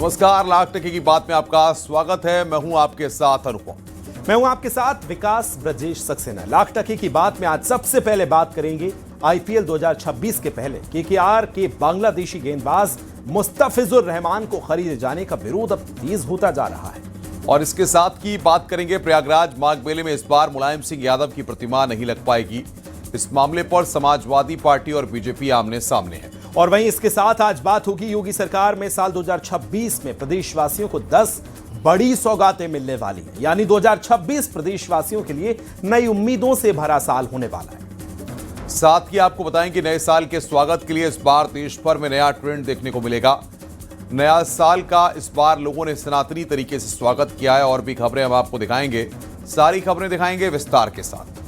नमस्कार, लाख टके की बात में आपका स्वागत है। मैं हूं आपके साथ अनुपम। मैं हूं आपके साथ विकास ब्रजेश सक्सेना। लाख टके की बात में आज सबसे पहले बात करेंगे आईपीएल 2026 के पहले केकेआर के बांग्लादेशी गेंदबाज मुस्तफिजुर रहमान को खरीदे जाने का विरोध अब तेज होता जा रहा है। और इसके साथ की बात करेंगे प्रयागराज माघ मेले में इस बार मुलायम सिंह यादव की प्रतिमा नहीं लग पाएगी। इस मामले पर समाजवादी पार्टी और बीजेपी आमने सामने है। और वहीं इसके साथ आज बात होगी योगी सरकार में साल 2026 में प्रदेशवासियों को 10 बड़ी सौगातें मिलने वाली हैं। यानी 2026 प्रदेशवासियों के लिए नई उम्मीदों से भरा साल होने वाला है। साथ ही आपको बताएं कि नए साल के स्वागत के लिए इस बार देश भर में नया ट्रेंड देखने को मिलेगा। नया साल का इस बार लोगों ने सनातनी तरीके से स्वागत किया है और भी खबरें हम आपको दिखाएंगे। सारी खबरें दिखाएंगे विस्तार के साथ।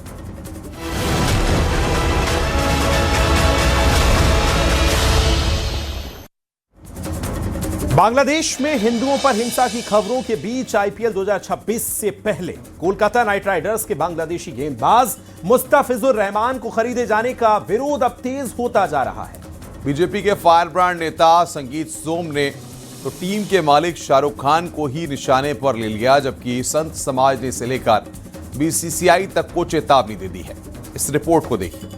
बांग्लादेश में हिंदुओं पर हिंसा की खबरों के बीच आईपीएल 2026 से पहले कोलकाता नाइट राइडर्स के बांग्लादेशी गेंदबाज मुस्तफिजुर रहमान को खरीदे जाने का विरोध अब तेज होता जा रहा है। बीजेपी के फायर ब्रांड नेता संगीत सोम ने तो टीम के मालिक शाहरुख खान को ही निशाने पर ले लिया, जबकि संत समाज ने इसे लेकर बीसीसीआई तक को चेतावनी दे दी है। इस रिपोर्ट को देखिए।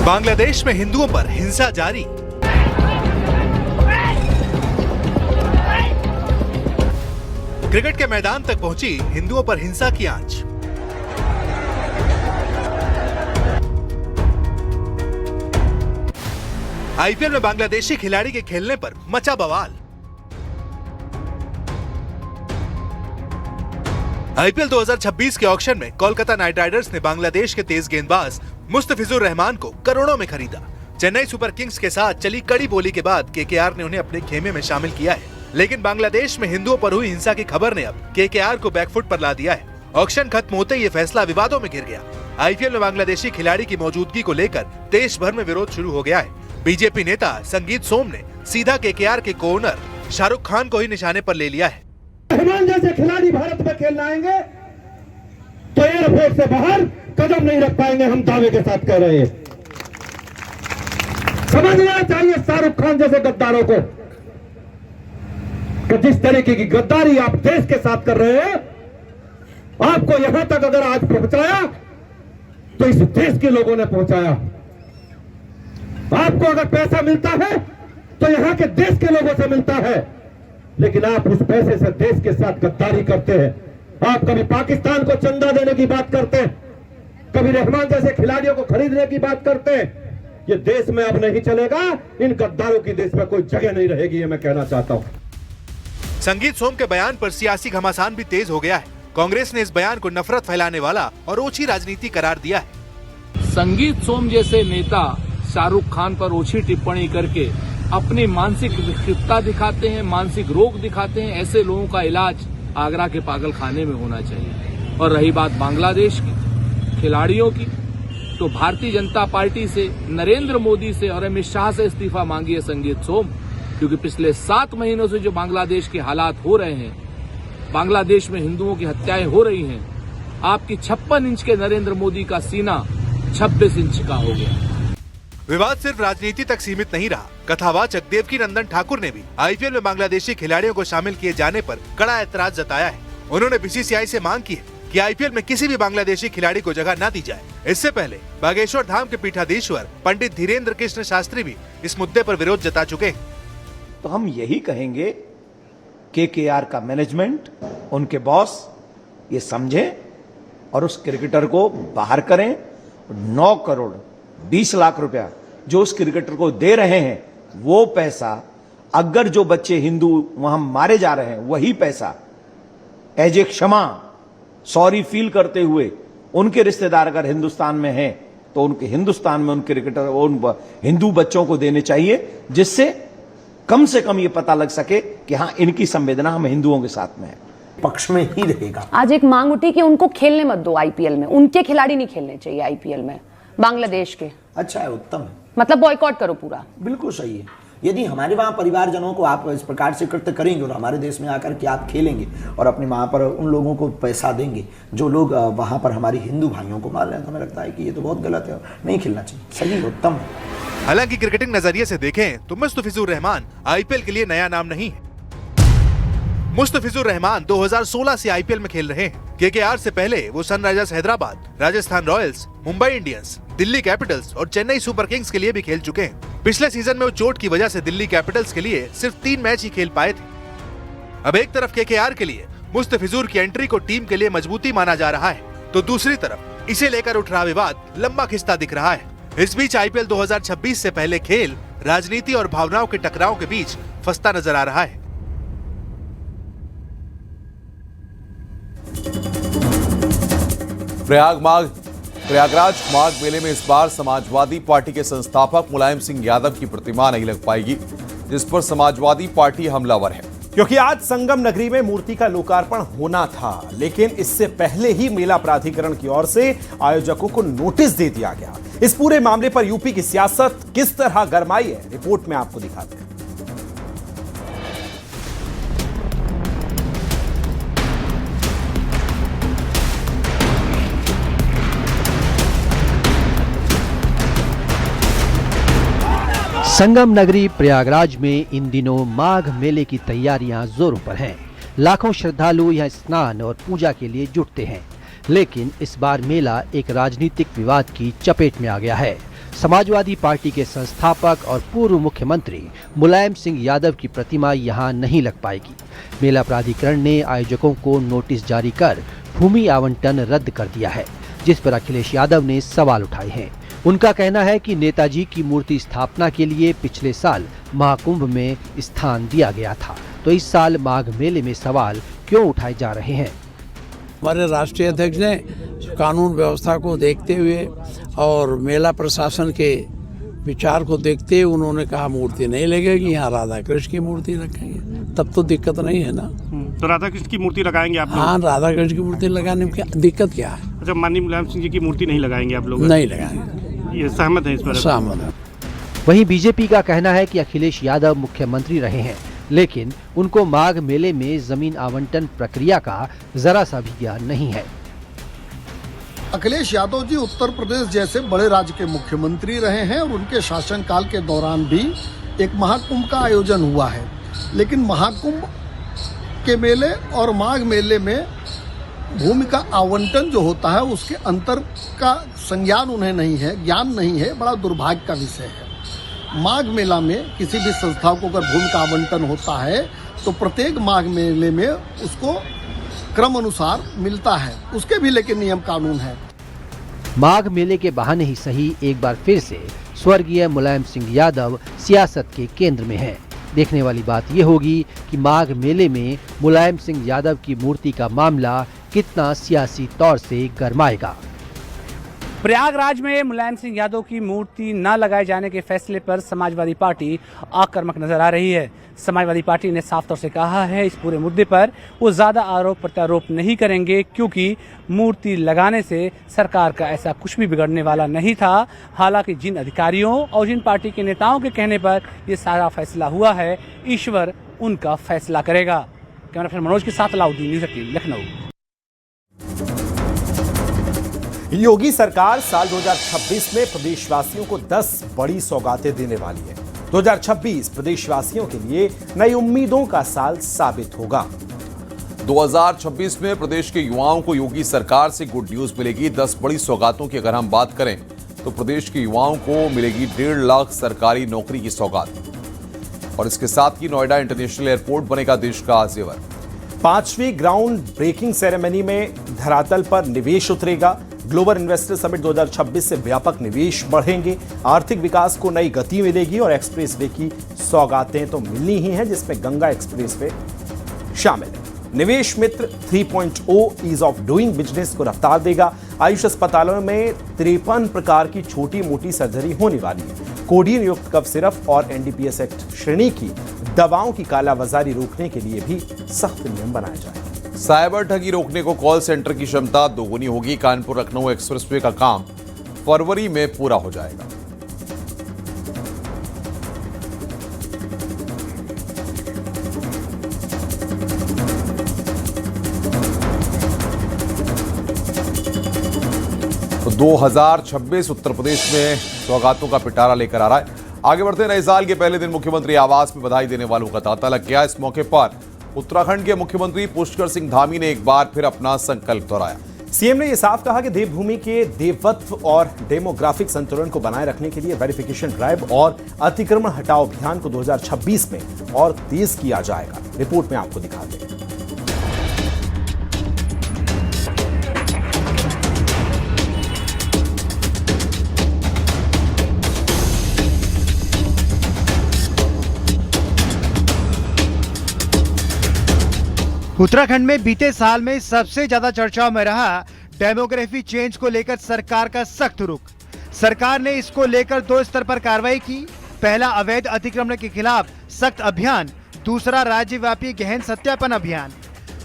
बांग्लादेश में हिंदुओं पर हिंसा जारी। क्रिकेट के मैदान तक पहुंची हिंदुओं पर हिंसा की आंच। आईपीएल में बांग्लादेशी खिलाड़ी के खेलने पर मचा बवाल। आईपीएल 2026 के ऑक्शन में कोलकाता नाइट राइडर्स ने बांग्लादेश के तेज गेंदबाज मुस्तफिजुर रहमान को करोड़ों में खरीदा। चेन्नई सुपर किंग्स के साथ चली कड़ी बोली के बाद केकेआर ने उन्हें अपने खेमे में शामिल किया है। लेकिन बांग्लादेश में हिंदुओं पर हुई हिंसा की खबर ने अब केकेआर को बैकफुट पर ला दिया है। ऑक्शन खत्म होते ही ये फैसला विवादों में घिर गया। आईपीएल में बांग्लादेशी खिलाड़ी की मौजूदगी को लेकर देश भर में विरोध शुरू हो गया है। बीजेपी नेता संगीत सोम ने सीधा केकेआर के कोऑनर शाहरुख खान को ही निशाने पर ले लिया है। रहमान जैसे खिलाड़ी भारत में खेलने आएंगे तो एयरपोर्ट से बाहर कदम नहीं रख पाएंगे, हम दावे के साथ कह रहे हैं। समझना चाहिए शाहरुख खान जैसे गद्दारों को कि जिस तरीके की गद्दारी आप देश के साथ कर रहे हैं, आपको यहां तक अगर आज पहुंचाया तो इस देश के लोगों ने पहुंचाया। आपको अगर पैसा मिलता है तो यहां के देश के लोगों से मिलता है, लेकिन आप उस पैसे से देश के साथ गद्दारी करते हैं। आप कभी पाकिस्तान को चंदा देने की बात करते हैं, कभी रहमान जैसे खिलाड़ियों को खरीदने की बात करते हैं। ये देश में अब नहीं चलेगा। इन गद्दारों की देश में कोई जगह नहीं रहेगी, ये मैं कहना चाहता हूं। संगीत सोम के बयान पर सियासी घमासान भी तेज हो गया है। कांग्रेस ने इस बयान को नफरत फैलाने वाला और ओछी राजनीति करार दिया है। संगीत सोम जैसे नेता शाहरुख खान पर ओछी टिप्पणी करके अपनी मानसिक विकृतता दिखाते हैं, मानसिक रोग दिखाते हैं। ऐसे लोगों का इलाज आगरा के पागल खाने में होना चाहिए। और रही बात बांग्लादेश की खिलाड़ियों की, तो भारतीय जनता पार्टी से, नरेंद्र मोदी से और अमित शाह से इस्तीफा मांगी है संगीत सोम, क्योंकि पिछले 7 महीनों से जो बांग्लादेश के हालात हो रहे हैं, बांग्लादेश में हिंदुओं की हत्याएं हो रही हैं, आपकी 56 इंच के नरेंद्र मोदी का सीना 26 इंच का हो गया। विवाद सिर्फ राजनीति तक सीमित नहीं रहा। कथावाचक देवकी नंदन ठाकुर ने भी आईपीएल में बांग्लादेशी खिलाड़ियों को शामिल किए जाने पर कड़ा ऐतराज जताया है। उन्होंने बीसीसीआई से मांग की है कि आईपीएल में किसी भी बांग्लादेशी खिलाड़ी को जगह न दी जाए। इससे पहले बागेश्वर धाम के पीठाधीश्वर पंडित धीरेन्द्र कृष्ण शास्त्री भी इस मुद्दे पर विरोध जता चुके हैं। तो हम यही कहेंगे केकेआर का मैनेजमेंट, उनके बॉस ये समझें और उस क्रिकेटर को बाहर करें। 9 करोड़ 20 लाख रुपया जो उस क्रिकेटर को दे रहे हैं, वो पैसा अगर जो बच्चे हिंदू वहां मारे जा रहे हैं, वही पैसा एज ए क्षमा, सॉरी फील करते हुए उनके रिश्तेदार अगर हिंदुस्तान में हैं तो उनके हिंदुस्तान में उन क्रिकेटर, उन हिंदू बच्चों को देने चाहिए, जिससे कम से कम ये पता लग सके कि हाँ, इनकी संवेदना हम हिंदुओं के साथ में है, पक्ष में ही रहेगा। आज एक मांग उठी कि उनको खेलने मत दो आईपीएल में, उनके खिलाड़ी नहीं खेलने चाहिए आईपीएल में। बांग्लादेश के? अच्छा है, उत्तम है, मतलब बॉयकॉट करो पूरा? बिल्कुल सही है। यदि हमारे वहाँ परिवारजनों को आप इस प्रकार से कृत्य करेंगे और हमारे देश में आकर के आप खेलेंगे और अपने वहाँ पर उन लोगों को पैसा देंगे जो लोग वहाँ पर हमारी हिंदू भाइयों को मार रहे हैं, तो हमें लगता है कि ये तो बहुत गलत है, नहीं खेलना चाहिए। सही, उत्तम है। हालांकि क्रिकेटिंग नजरिए से देखें तो मुस्तफिजुर रहमान आईपीएल के लिए नया नाम नहीं है। मुस्तफिजुर रहमान 2016 से आईपीएल में खेल रहे हैं। केकेआर से पहले वो Sunrisers Hyderabad, Rajasthan Royals, Mumbai Indians, Delhi Capitals और चेन्नई सुपर किंग्स के लिए भी खेल चुके हैं। पिछले सीजन में वो चोट की वजह से दिल्ली कैपिटल्स के लिए सिर्फ 3 मैच ही खेल पाए थे। अब एक तरफ केकेआर के लिए मुस्तफिजुर की एंट्री को टीम के लिए मजबूती माना जा रहा है, तो दूसरी तरफ इसे लेकर उठ रहा विवाद लंबा खिंचता दिख रहा है। इस बीच आईपीएल 2026 से पहले खेल राजनीति और भावनाओं के टकराव के बीच फंसता नजर आ रहा है। प्रयागराज माघ मेले में इस बार समाजवादी पार्टी के संस्थापक मुलायम सिंह यादव की प्रतिमा नहीं लग पाएगी, जिस पर समाजवादी पार्टी हमलावर है। क्योंकि आज संगम नगरी में मूर्ति का लोकार्पण होना था, लेकिन इससे पहले ही मेला प्राधिकरण की ओर से आयोजकों को नोटिस दे दिया गया। इस पूरे मामले पर यूपी की सियासत किस तरह गरमाई है, रिपोर्ट में आपको दिखाते हैं। संगम नगरी प्रयागराज में इन दिनों माघ मेले की तैयारियां जोरों पर हैं। लाखों श्रद्धालु यहां स्नान और पूजा के लिए जुटते हैं, लेकिन इस बार मेला एक राजनीतिक विवाद की चपेट में आ गया है। समाजवादी पार्टी के संस्थापक और पूर्व मुख्यमंत्री मुलायम सिंह यादव की प्रतिमा यहां नहीं लग पाएगी। मेला प्राधिकरण ने आयोजकों को नोटिस जारी कर भूमि आवंटन रद्द कर दिया है, जिस पर अखिलेश यादव ने सवाल उठाए हैं। उनका कहना है कि नेताजी की मूर्ति स्थापना के लिए पिछले साल महाकुंभ में स्थान दिया गया था, तो इस साल माघ मेले में सवाल क्यों उठाए जा रहे हैं। हमारे राष्ट्रीय अध्यक्ष ने कानून व्यवस्था को देखते हुए और मेला प्रशासन के विचार को देखते हुए उन्होंने कहा मूर्ति नहीं लगेगी, यहाँ राधा कृष्ण की मूर्ति रखेंगे, तब तो दिक्कत नहीं है ना। तो राधा कृष्ण की मूर्ति लगाएंगे आप? हाँ, राधा कृष्ण की मूर्ति लगाने में क्या दिक्कत क्या है? अच्छा, माननीय मुलायम सिंह जी की मूर्ति नहीं लगाएंगे आप लोग? नहीं लगाएंगे। ये सहमत है इस पर? सहमत है। वहीं बीजेपी का कहना है कि अखिलेश यादव मुख्यमंत्री रहे हैं, लेकिन उनको माघ मेले में जमीन आवंटन प्रक्रिया का जरा सा भी ज्ञान नहीं है। अखिलेश यादव जी उत्तर प्रदेश जैसे बड़े राज्य के मुख्यमंत्री रहे हैं और उनके शासनकाल के दौरान भी एक महाकुंभ का आयोजन हुआ है, लेकिन महाकुंभ के मेले और माघ मेले में भूमि का आवंटन जो होता है उसके अंतर का संज्ञान उन्हें नहीं है, ज्ञान नहीं है। बड़ा दुर्भाग्य का विषय है। माघ मेला में किसी भी संस्था को अगर भूमि का आवंटन होता है तो प्रत्येक माघ मेले में उसको क्रम अनुसार मिलता है, उसके भी लेकिन नियम कानून है। माघ मेले के बहाने ही सही एक बार फिर से स्वर्गीय मुलायम सिंह यादव सियासत के केंद्र में हैं। देखने वाली बात यह होगी कि माघ मेले में मुलायम सिंह यादव की मूर्ति का मामला कितना सियासी तौर से गरमाएगा। प्रयागराज में मुलायम सिंह यादव की मूर्ति न लगाए जाने के फैसले पर समाजवादी पार्टी आक्रामक नजर आ रही है। समाजवादी पार्टी ने साफ तौर से कहा है इस पूरे मुद्दे पर वो ज्यादा आरोप प्रत्यारोप नहीं करेंगे, क्योंकि मूर्ति लगाने से सरकार का ऐसा कुछ भी बिगड़ने वाला नहीं था। हालांकि जिन अधिकारियों और जिन पार्टी के नेताओं के कहने पर ये सारा फैसला हुआ है, ईश्वर उनका फैसला करेगा। कैमरा पर्सन मनोज के साथ अलाउद्दीन, न्यूज़ 18 लखनऊ। योगी सरकार साल 2026 में प्रदेशवासियों को 10 बड़ी सौगातें देने वाली है। 2026 प्रदेशवासियों के लिए नई उम्मीदों का साल साबित होगा। 2026 में प्रदेश के युवाओं को योगी सरकार से गुड न्यूज मिलेगी। 10 बड़ी सौगातों की अगर हम बात करें तो प्रदेश के युवाओं को मिलेगी 1.5 लाख सरकारी नौकरी की सौगात और इसके साथ ही नोएडा इंटरनेशनल एयरपोर्ट बनेगा देश का जेवर। 5वीं ग्राउंड ब्रेकिंग सेरेमनी में धरातल पर निवेश उतरेगा। ग्लोबल इन्वेस्टर समिट 2026 से व्यापक निवेश बढ़ेंगे, आर्थिक विकास को नई गति मिलेगी और एक्सप्रेसवे की सौगातें तो मिलनी ही हैं, जिसमें गंगा एक्सप्रेसवे शामिल है। निवेश मित्र 3.0 ईज ऑफ डूइंग बिजनेस को रफ्तार देगा। आयुष अस्पतालों में 53 प्रकार की छोटी मोटी सर्जरी होने वाली है। कोडीन युक्त कफ सिरप और एनडीपीएस एक्ट श्रेणी की दवाओं की कालाबाजारी रोकने के लिए भी सख्त नियम बनाए जाएंगे। साइबर ठगी रोकने को कॉल सेंटर की क्षमता दोगुनी होगी। कानपुर लखनऊ एक्सप्रेसवे का काम फरवरी में पूरा हो जाएगा। तो 2026 उत्तर प्रदेश में सौगातों का पिटारा लेकर आ रहा है। आगे बढ़ते नए साल के पहले दिन मुख्यमंत्री आवास में बधाई देने वालों का तांता लग गया। इस मौके पर उत्तराखंड के मुख्यमंत्री पुष्कर सिंह धामी ने एक बार फिर अपना संकल्प दोहराया। सीएम ने यह साफ कहा कि देवभूमि के देवत्व और डेमोग्राफिक संतुलन को बनाए रखने के लिए वेरिफिकेशन ड्राइव और अतिक्रमण हटाओ अभियान को 2026 में और तेज किया जाएगा। रिपोर्ट में आपको दिखाते हैं। उत्तराखंड में बीते साल में सबसे ज्यादा चर्चाओं में रहा डेमोग्राफी चेंज को लेकर सरकार का सख्त रुख। सरकार ने इसको लेकर 2 स्तर पर कार्रवाई की। पहला, अवैध अतिक्रमण के खिलाफ सख्त अभियान। दूसरा, राज्यव्यापी गहन सत्यापन अभियान।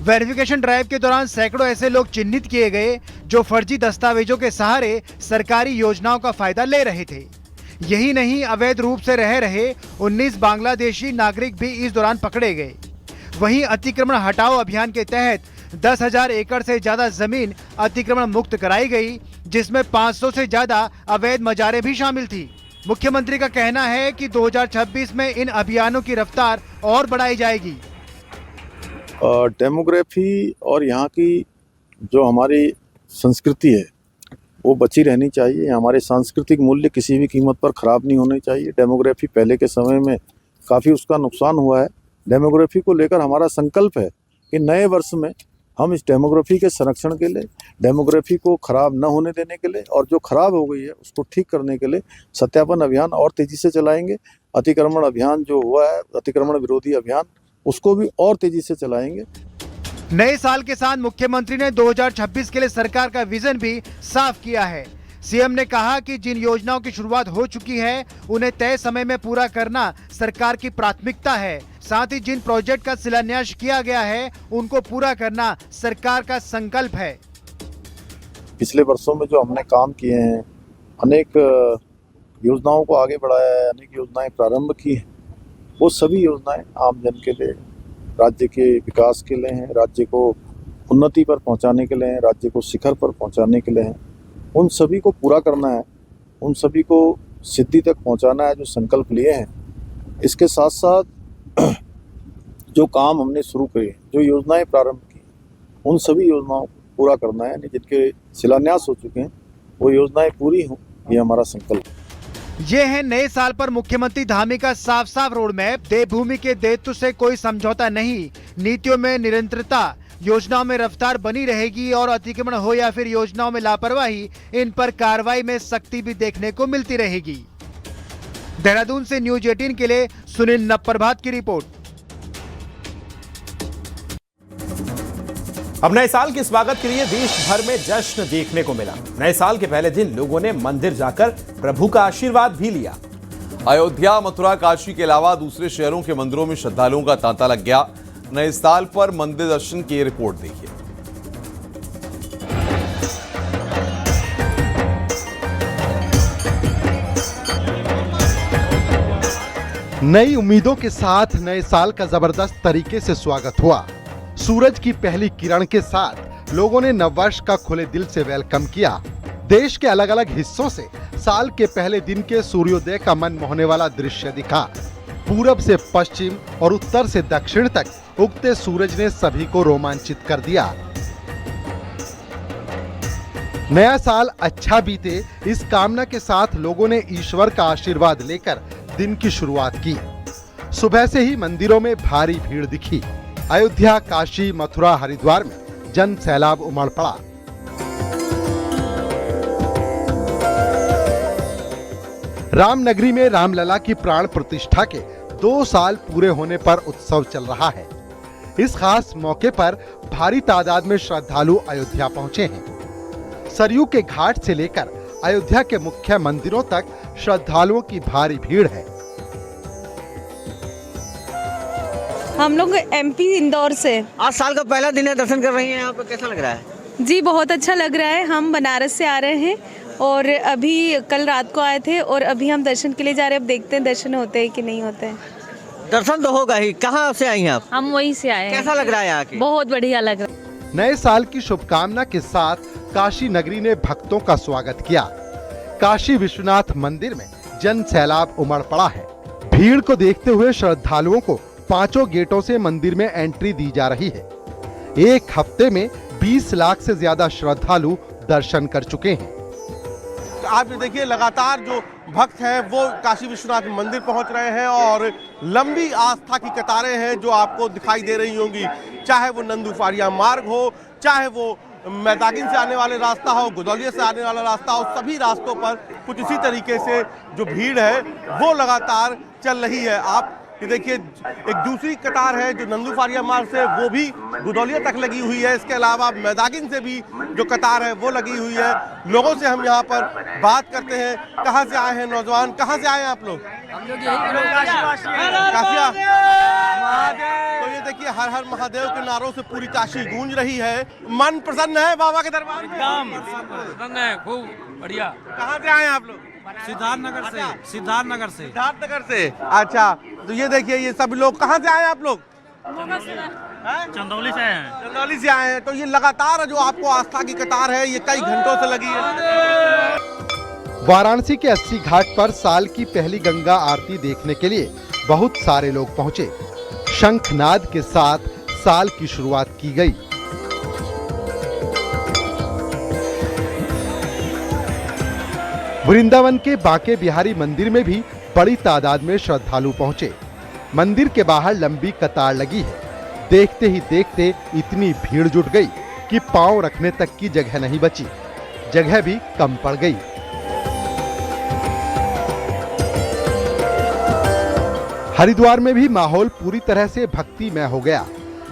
वेरिफिकेशन ड्राइव के दौरान सैकड़ों ऐसे लोग चिन्हित किए गए जो फर्जी दस्तावेजों के सहारे सरकारी योजनाओं का फायदा ले रहे थे। यही नहीं, अवैध रूप से रह रहे 19 बांग्लादेशी नागरिक भी इस दौरान पकड़े गए। वहीं अतिक्रमण हटाओ अभियान के तहत 10,000 एकड़ से ज्यादा जमीन अतिक्रमण मुक्त कराई गई, जिसमें 500 से ज्यादा अवैध मजारें भी शामिल थी। मुख्यमंत्री का कहना है कि 2026 में इन अभियानों की रफ्तार और बढ़ाई जाएगी। डेमोग्राफी और यहाँ की जो हमारी संस्कृति है वो बची रहनी चाहिए। हमारे सांस्कृतिक मूल्य किसी भी कीमत पर खराब नहीं होने चाहिए। डेमोग्राफी पहले के समय में काफ़ी उसका नुकसान हुआ है। डेमोग्राफी को लेकर हमारा संकल्प है कि नए वर्ष में हम इस डेमोग्राफी के संरक्षण के लिए, डेमोग्राफी को खराब न होने देने के लिए और जो खराब हो गई है उसको ठीक करने के लिए सत्यापन अभियान और तेजी से चलाएंगे। अतिक्रमण अभियान जो हुआ है, अतिक्रमण विरोधी अभियान, उसको भी और तेजी से चलाएंगे। नए साल के साथ मुख्यमंत्री ने 2026 के लिए सरकार का विजन भी साफ किया है। सीएम ने कहा कि जिन योजनाओं की शुरुआत हो चुकी है उन्हें तय समय में पूरा करना सरकार की प्राथमिकता है। साथ ही जिन प्रोजेक्ट का शिलान्यास किया गया है उनको पूरा करना सरकार का संकल्प है। पिछले वर्षों में जो हमने काम किए हैं, अनेक योजनाओं को आगे बढ़ाया है, अनेक योजनाएं प्रारंभ की हैं, वो सभी योजनाएं आम जन के लिए, राज्य के विकास के लिए हैं, राज्य को उन्नति पर पहुंचाने के लिए हैं, राज्य को शिखर पर पहुंचाने के लिए हैं। उन सभी को पूरा करना है, उन सभी को सिद्धि तक पहुंचाना है जो संकल्प लिए हैं। इसके साथ साथ जो काम हमने शुरू किए, जो योजनाएं प्रारंभ की, उन सभी योजनाओं को पूरा करना है। जिनके शिलान्यास हो चुके हैं वो योजनाएं पूरी हों, ये हमारा संकल्प है। ये है नए साल पर मुख्यमंत्री धामी का साफ साफ रोड मैप। देवभूमि के देवत्व से कोई समझौता नहीं, नीतियों में निरंतरता, योजनाओं में रफ्तार बनी रहेगी और अतिक्रमण हो या फिर योजनाओं में लापरवाही, इन पर कार्रवाई में सख्ती भी देखने को मिलती रहेगी। देहरादून से न्यूज 18 के लिए सुनील नप्रभात की रिपोर्ट। अब नए साल के स्वागत के लिए देश भर में जश्न देखने को मिला। नए साल के पहले दिन लोगों ने मंदिर जाकर प्रभु का आशीर्वाद भी लिया। अयोध्या, मथुरा, काशी के अलावा दूसरे शहरों के मंदिरों में श्रद्धालुओं का तांता लग गया। नए साल पर मंदिर दर्शन की रिपोर्ट देखिए। नई उम्मीदों के साथ नए साल का जबरदस्त तरीके से स्वागत हुआ। सूरज की पहली किरण के साथ लोगों ने नववर्ष का खुले दिल से वेलकम किया। देश के अलग अलग हिस्सों से साल के पहले दिन के सूर्योदय का मन मोहने वाला दृश्य दिखा। पूरब से पश्चिम और उत्तर से दक्षिण तक उगते सूरज ने सभी को रोमांचित कर दिया। नया साल अच्छा बीते, इस कामना के साथ लोगों ने ईश्वर का आशीर्वाद लेकर दिन की शुरुआत की। सुबह से ही मंदिरों में भारी भीड़ दिखी। अयोध्या, काशी, मथुरा, हरिद्वार में जन सैलाब उमड़ पड़ा। रामनगरी में रामलला की प्राण प्रतिष्ठा के 2 साल पूरे होने पर उत्सव चल रहा है। इस खास मौके पर भारी तादाद में श्रद्धालु अयोध्या पहुंचे हैं। सरयू के घाट से लेकर अयोध्या के मुख्य मंदिरों तक श्रद्धालुओं की भारी भीड़ है। हम लोग एमपी इंदौर से। आज साल का पहला दिन है, दर्शन कर रही हैं यहाँ पे, कैसा लग रहा है? जी बहुत अच्छा लग रहा है। हम बनारस से आ रहे हैं और अभी कल रात को आए थे और अभी हम दर्शन के लिए जा रहे हैं। अब देखते हैं दर्शन होते हैं कि नहीं होते हैं। दर्शन तो होगा ही। कहाँ से आई हैं आप? हम वहीं से आए हैं। कैसा लग रहा है यहाँ के? बहुत बढ़िया लग रहा है। नए साल की शुभकामना के साथ काशी नगरी ने भक्तों का स्वागत किया। काशी विश्वनाथ मंदिर में जन सैलाब उमड़ पड़ा है। भीड़ को देखते हुए श्रद्धालुओं को 5 गेटों से मंदिर में एंट्री दी जा रही है। एक हफ्ते में 20 लाख से ज्यादा श्रद्धालु दर्शन कर चुके हैं। आप देखिए लगातार जो भक्त हैं वो काशी विश्वनाथ मंदिर पहुंच रहे हैं और लंबी आस्था की कतारें हैं जो आपको दिखाई दे रही होंगी। चाहे वो नंदूफारिया मार्ग हो, चाहे वो मैदागिन से आने वाले रास्ता हो, गुदौलिया से आने वाला रास्ता हो, सभी रास्तों पर कुछ इसी तरीके से जो भीड़ है वो लगातार चल रही है। आप ये देखिए एक दूसरी कतार है जो नंदूफारिया मार्ग से, वो भी गुदौलिया तक लगी हुई है। इसके अलावा मैदागिन से भी जो कतार है वो लगी हुई है। लोगों से हम यहाँ पर बात करते हैं। कहाँ से आए हैं नौजवान, कहाँ से आए हैं आप लोग? काशिया। तो ये देखिए हर हर महादेव के नारों से पूरी काशी गूंज रही है। मन प्रसन्न है बाबा के दरबार में? प्रसन्न है, खूब बढ़िया। कहाँ से आए हैं आप लोग? सिद्धार्थनगर से। सिद्धार्थनगर से। सिद्धार्थनगर से। अच्छा, तो ये देखिए ये सब लोग कहाँ से आए हैं आप लोग? चंदौली से आए हैं। चंदौली से आए हैं। तो ये लगातार जो आपको आस्था की कतार है ये कई घंटों से लगी है। वाराणसी के 80 घाट पर साल की पहली गंगा आरती देखने के लिए बहुत सारे लोग पहुंचे। शंखनाद के साथ साल की शुरुआत की गई। वृंदावन के बांके बिहारी मंदिर में भी बड़ी तादाद में श्रद्धालु पहुंचे। मंदिर के बाहर लंबी कतार लगी है। देखते ही देखते इतनी भीड़ जुट गई कि पांव रखने तक की जगह नहीं बची। जगह भी कम पड़ गई। हरिद्वार में भी माहौल पूरी तरह से भक्तिमय हो गया।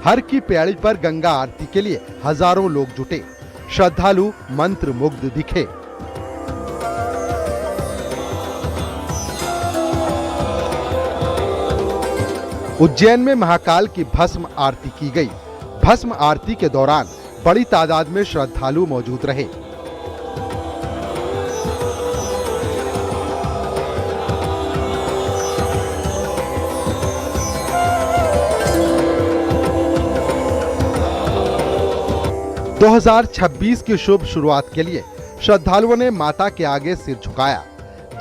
हर की पैड़ी पर गंगा आरती के लिए हजारों लोग जुटे। श्रद्धालु मंत्र मुग्ध दिखे। उज्जैन में महाकाल की भस्म आरती की गई। भस्म आरती के दौरान बड़ी तादाद में श्रद्धालु मौजूद रहे। – 2026 की शुभ शुरुआत के लिए श्रद्धालुओं ने माता के आगे सिर झुकाया।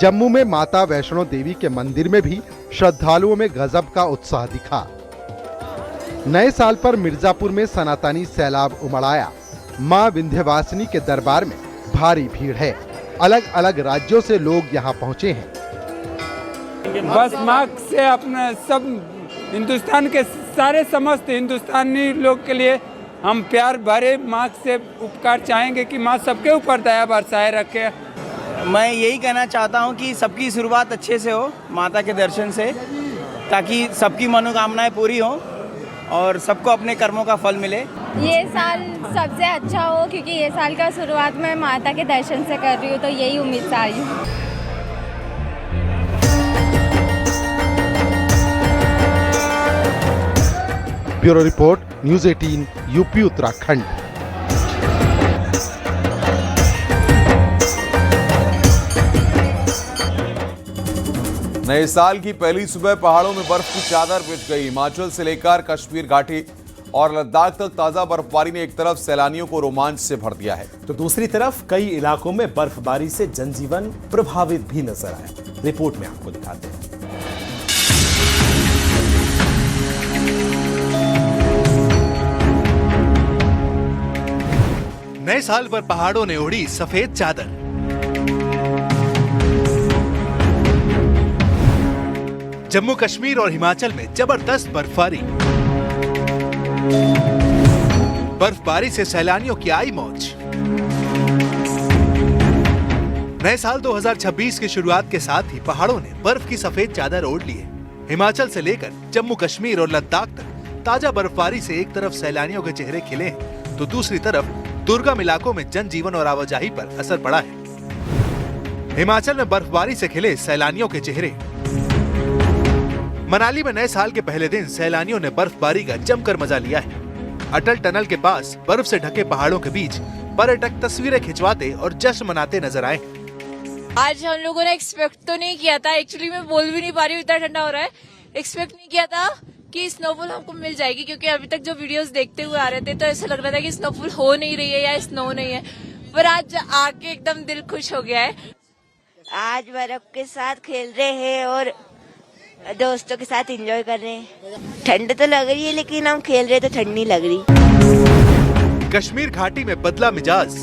जम्मू में माता वैष्णो देवी के मंदिर में भी श्रद्धालुओं में गजब का उत्साह दिखा। नए साल पर मिर्जापुर में सनातनी सैलाब उमड़ आया। मां विंध्यवासिनी के दरबार में भारी भीड़ है। अलग अलग राज्यों से लोग यहां पहुंचे हैं। बस मां से अपने सब हिंदुस्तान के सारे समस्त हिंदुस्तानी लोग के लिए हम प्यार भरे मां से उपकार चाहेंगे कि मां सबके ऊपर दया बरसाए रखे। मैं यही कहना चाहता हूं कि सबकी शुरुआत अच्छे से हो माता के दर्शन से, ताकि सबकी मनोकामनाएं पूरी हो और सबको अपने कर्मों का फल मिले। ये साल सबसे अच्छा हो क्योंकि ये साल का शुरुआत मैं माता के दर्शन से कर रही हूँ, तो यही उम्मीद से आई हूँ। Bureau report, news 18, UP Uttarakhand. नए साल की पहली सुबह पहाड़ों में बर्फ की चादर बिछ गई। हिमाचल से लेकर कश्मीर घाटी और लद्दाख तक ताजा बर्फबारी ने एक तरफ सैलानियों को रोमांच से भर दिया है, तो दूसरी तरफ कई इलाकों में बर्फबारी से जनजीवन प्रभावित भी नजर आया। रिपोर्ट में आपको दिखाते हैं। नए साल पर पहाड़ों ने ओढ़ी सफेद चादर। जम्मू कश्मीर और हिमाचल में जबरदस्त बर्फबारी। बर्फबारी से सैलानियों की आई मौज। नए साल 2026 की शुरुआत के साथ ही पहाड़ों ने बर्फ की सफेद चादर ओढ़ ली है। हिमाचल से लेकर जम्मू कश्मीर और लद्दाख तक ताजा बर्फबारी से एक तरफ सैलानियों के चेहरे खिले हैं, तो दूसरी तरफ दुर्गम इलाकों में जनजीवन और आवाजाही पर असर पड़ा है। हिमाचल में बर्फबारी से खिले सैलानियों के चेहरे। मनाली में नए साल के पहले दिन सैलानियों ने बर्फबारी का जमकर मजा लिया है। अटल टनल के पास बर्फ से ढके पहाड़ों के बीच पर्यटक तस्वीरें खिंचवाते और जश्न मनाते नजर आए। आज हम लोगों ने एक्सपेक्ट तो नहीं किया था, एक्चुअली मैं बोल भी नहीं पा रही हूँ, इतना ठंडा हो रहा है। एक्सपेक्ट नहीं किया था कि स्नोफॉल हमको मिल जाएगी, क्योंकि अभी तक जो वीडियोस देखते हुए आ रहे थे तो ऐसा लग रहा था कि स्नोफॉल हो नहीं रही है या स्नो नहीं है, पर आज आके एकदम दिल खुश हो गया है। आज बर्फ के साथ खेल रहे हैं और दोस्तों के साथ एंजॉय कर रहे हैं। ठंड तो लग रही है लेकिन हम खेल रहे तो ठंड नहीं लग रही। कश्मीर घाटी में बदला मिजाज।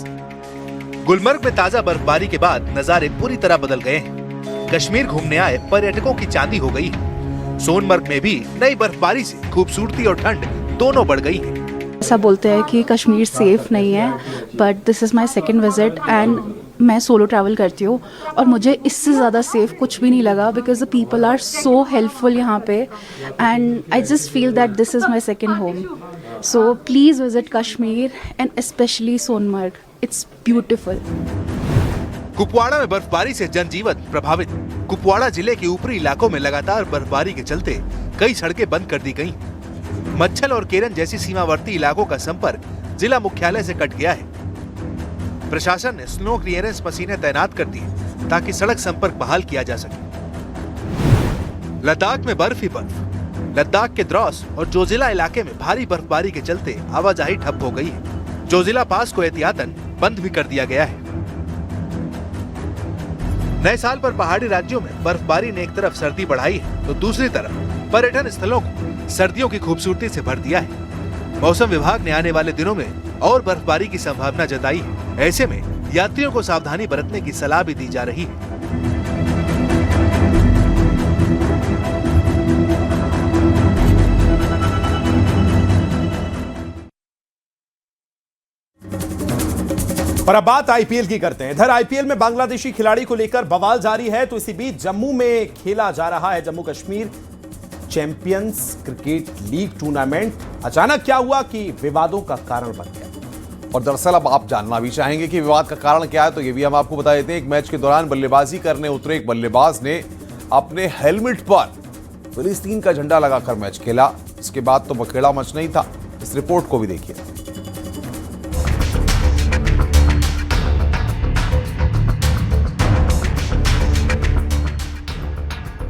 गुलमर्ग में ताजा बर्फबारी के बाद नजारे पूरी तरह बदल गए हैं। कश्मीर घूमने आए पर्यटकों की चांदी हो गई है। सोनमर्ग में भी नई बर्फबारी से खूबसूरती और ठंड दोनों बढ़ गई है। ऐसा बोलते हैं कि कश्मीर सेफ नहीं है, but this is my second visit and मैं सोलो ट्रैवल करती हूँ और मुझे इससे ज़्यादा सेफ कुछ भी नहीं लगा, because the people are so helpful यहाँ पे and I just feel that this is my second home. So please visit Kashmir and specially Sonmarg, it's beautiful. Kupwara में बर्फबारी से जनजीवन प्रभावित। कुपवाड़ा जिले के ऊपरी इलाकों में लगातार बर्फबारी के चलते कई सड़कें बंद कर दी गयी। मच्छल और केरन जैसी सीमावर्ती इलाकों का संपर्क जिला मुख्यालय से कट गया है। प्रशासन ने स्नो क्लियरेंस मशीनें तैनात कर दी ताकि सड़क संपर्क बहाल किया जा सके। लद्दाख में बर्फ ही बर्फ। लद्दाख के द्रौस और जोजिला इलाके में भारी बर्फबारी के चलते आवाजाही ठप हो गई है। जोजिला पास को एहतियातन बंद भी कर दिया गया है। नए साल पर पहाड़ी राज्यों में बर्फबारी ने एक तरफ सर्दी बढ़ाई है तो दूसरी तरफ पर्यटन स्थलों को सर्दियों की खूबसूरती से भर दिया है। मौसम विभाग ने आने वाले दिनों में और बर्फबारी की संभावना जताई है। ऐसे में यात्रियों को सावधानी बरतने की सलाह भी दी जा रही है। और अब बात आईपीएल की करते हैं। इधर आईपीएल में बांग्लादेशी खिलाड़ी को लेकर बवाल जारी है, तो इसी बीच जम्मू में खेला जा रहा है Jammu Kashmir champions cricket league tournament. अचानक क्या हुआ कि विवादों का कारण बन गया, और दरअसल अब आप जानना भी चाहेंगे कि विवाद का कारण क्या है, तो ये भी हम आपको बता देते हैं। एक मैच के दौरान बल्लेबाजी करने उतरे एक बल्लेबाज ने अपने हेलमेट पर फिलिस्तीन का झंडा लगाकर मैच खेला। इसके बाद तो बखेड़ा मचना ही था। इस रिपोर्ट को भी देखिए।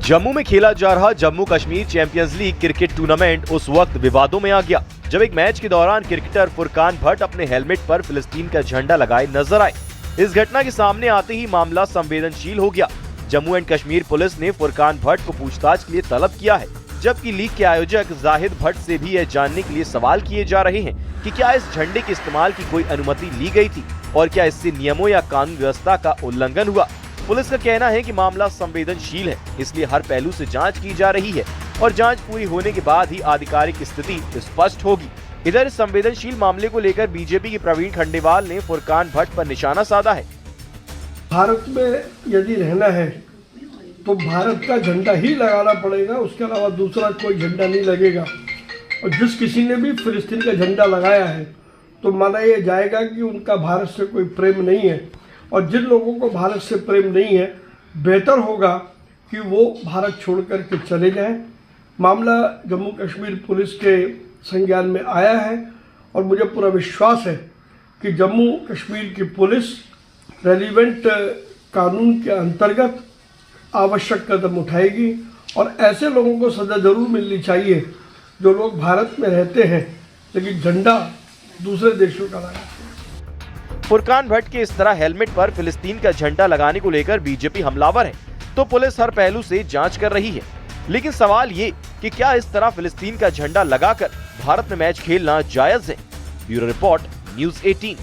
जम्मू में खेला जा रहा Jammu Kashmir champions league cricket tournament उस वक्त विवादों में आ गया जब एक मैच के दौरान क्रिकेटर फुरकान भट्ट अपने हेलमेट पर फिलिस्तीन का झंडा लगाए नजर आए। इस घटना के सामने आते ही मामला संवेदनशील हो गया। जम्मू एंड कश्मीर पुलिस ने फुरकान भट्ट को पूछताछ के लिए तलब किया है, जबकि लीग के आयोजक जाहिद भट्ट से भी यह जानने के लिए सवाल किए जा रहे हैं कि क्या इस झंडे के इस्तेमाल की कोई अनुमति ली गई थी और क्या इससे नियमों या कानून व्यवस्था का उल्लंघन हुआ। पुलिस का कहना है कि मामला संवेदनशील है, इसलिए हर पहलू से जांच की जा रही है और जांच पूरी होने के बाद ही आधिकारिक स्थिति स्पष्ट होगी। इधर इस संवेदनशील मामले को लेकर बीजेपी के प्रवीण खंडेवाल ने फुरकान भट्ट पर निशाना साधा है। भारत में यदि रहना है तो भारत का झंडा ही लगाना पड़ेगा, उसके अलावा दूसरा कोई झंडा नहीं लगेगा। और जिस किसी ने भी फिलिस्तीन का झंडा लगाया है तो माना यह जाएगा कि उनका भारत से कोई प्रेम नहीं है, और जिन लोगों को भारत से प्रेम नहीं है बेहतर होगा कि वो भारत छोड़ कर के चले जाएं। मामला जम्मू कश्मीर पुलिस के संज्ञान में आया है और मुझे पूरा विश्वास है कि जम्मू कश्मीर की पुलिस रेलिवेंट कानून के अंतर्गत आवश्यक कदम उठाएगी और ऐसे लोगों को सजा जरूर मिलनी चाहिए जो लोग भारत में रहते हैं लेकिन झंडा दूसरे देशों का लगाते हैं। फुरकान भट्ट के इस तरह हेलमेट पर फिलिस्तीन का झंडा लगाने को लेकर बीजेपी हमलावर है, तो पुलिस हर पहलू से जांच कर रही है। लेकिन सवाल ये कि क्या इस तरह फिलिस्तीन का झंडा लगाकर भारत में मैच खेलना जायज है। Bureau report, news 18।